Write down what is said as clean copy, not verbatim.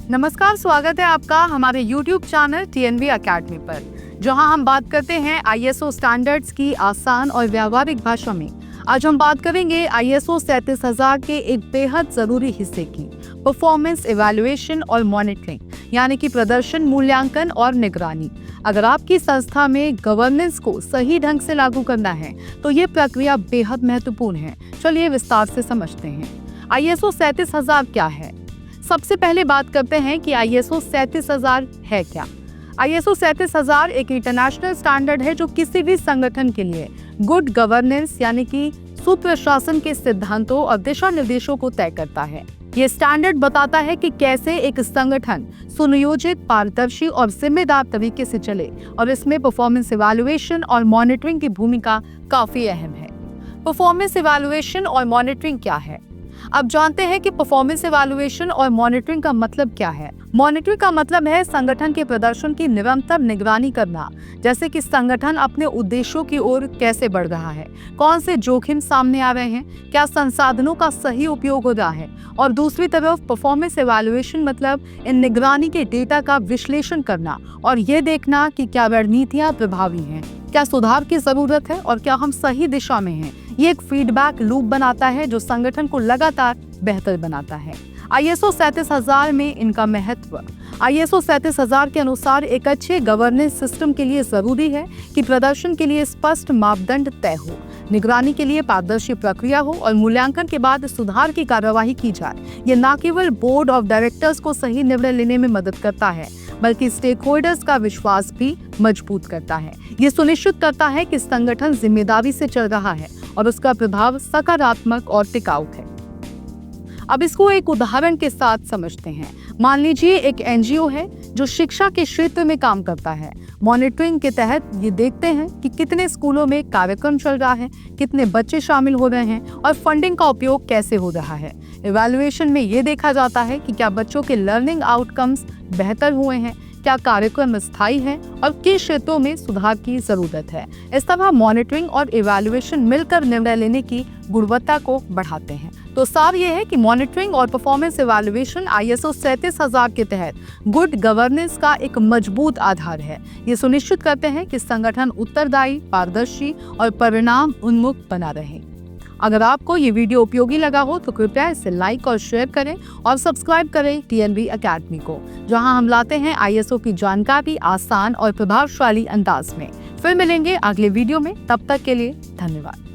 नमस्कार, स्वागत है आपका हमारे YouTube चैनल TNV अकेडमी पर, जहां हम बात करते हैं ISO स्टैंडर्ड्स की आसान और व्यावहारिक भाषा में। आज हम बात करेंगे ISO 37000 के एक बेहद जरूरी हिस्से की, परफॉर्मेंस इवैल्यूएशन और मॉनिटरिंग, यानी कि प्रदर्शन मूल्यांकन और निगरानी। अगर आपकी संस्था में गवर्नेंस को सही ढंग से लागू करना है तो ये प्रक्रिया बेहद महत्वपूर्ण है। चलिए विस्तार से समझते हैं। ISO 37000 क्या है? सबसे पहले बात करते हैं कि ISO 37000 है क्या। ISO 37000 एक इंटरनेशनल स्टैंडर्ड है जो किसी भी संगठन के लिए गुड गवर्नेंस यानी कि सुप्रशासन के सिद्धांतों और दिशा निर्देशों को तय करता है। ये स्टैंडर्ड बताता है कि कैसे एक संगठन सुनियोजित, पारदर्शी और जिम्मेदार तरीके से चले, और इसमें परफॉर्मेंस इवैल्यूएशन और मॉनिटरिंग की भूमिका काफी अहम है। परफॉर्मेंस इवैल्यूएशन और मॉनिटरिंग क्या है? अब जानते हैं कि परफॉर्मेंस इवैल्यूएशन और मॉनिटरिंग का मतलब क्या है। मॉनिटरिंग का मतलब है संगठन के प्रदर्शन की निरंतर निगरानी करना, जैसे कि संगठन अपने उद्देश्यों की ओर कैसे बढ़ रहा है, कौन से जोखिम सामने आ रहे हैं, क्या संसाधनों का सही उपयोग हो रहा है। और दूसरी तरफ परफॉर्मेंस इवैल्यूएशन मतलब इन निगरानी के डेटा का विश्लेषण करना और ये देखना कि क्या रणनीतियां प्रभावी हैं, क्या सुधार की जरूरत है और क्या हम सही दिशा में हैं। ये एक फीडबैक लूप बनाता है जो संगठन को लगातार बेहतर बनाता है। ISO 37000 में इनका महत्व। ISO 37000 के अनुसार एक अच्छे गवर्नेंस सिस्टम के लिए जरूरी है कि प्रदर्शन के लिए स्पष्ट मापदंड तय हो, निगरानी के लिए पारदर्शी प्रक्रिया हो और मूल्यांकन के बाद सुधार की कार्यवाही की जाए। ये न केवल बोर्ड ऑफ डायरेक्टर्स को सही निर्णय लेने में मदद करता है, बल्कि स्टेक होल्डर्स का विश्वास भी मजबूत करता है। ये सुनिश्चित करता है कि संगठन जिम्मेदारी से चल रहा है और उसका प्रभाव सकारात्मक और टिकाऊ है। अब इसको एक उदाहरण के साथ समझते हैं। मान लीजिए एक NGO है जो शिक्षा के क्षेत्र में काम करता है। मॉनिटरिंग के तहत ये देखते हैं कि कितने स्कूलों में कार्यक्रम चल रहा है, कितने बच्चे शामिल हो रहे हैं और फंडिंग का उपयोग कैसे हो रहा है। इवैल्यूएशन में ये देखा जाता है कि क्या बच्चों के लर्निंग आउटकम्स बेहतर हुए हैं, क्या कार्यक्रम स्थायी है और किस क्षेत्रों में सुधार की जरूरत है। इस तरह मॉनिटरिंग और इवैल्यूएशन मिलकर निर्णय लेने की गुणवत्ता को बढ़ाते हैं। तो सार ये है कि मॉनिटरिंग और परफॉर्मेंस इवैल्यूएशन ISO 37000 के तहत गुड गवर्नेंस का एक मजबूत आधार है। ये सुनिश्चित करते हैं कि संगठन उत्तरदायी, पारदर्शी और परिणाम उन्मुख बना रहे। अगर आपको ये वीडियो उपयोगी लगा हो तो कृपया इसे लाइक और शेयर करें और सब्सक्राइब करें TNV अकेडमी को, जहां हम लाते हैं ISO की जानकारी आसान और प्रभावशाली अंदाज में। फिर मिलेंगे अगले वीडियो में, तब तक के लिए धन्यवाद।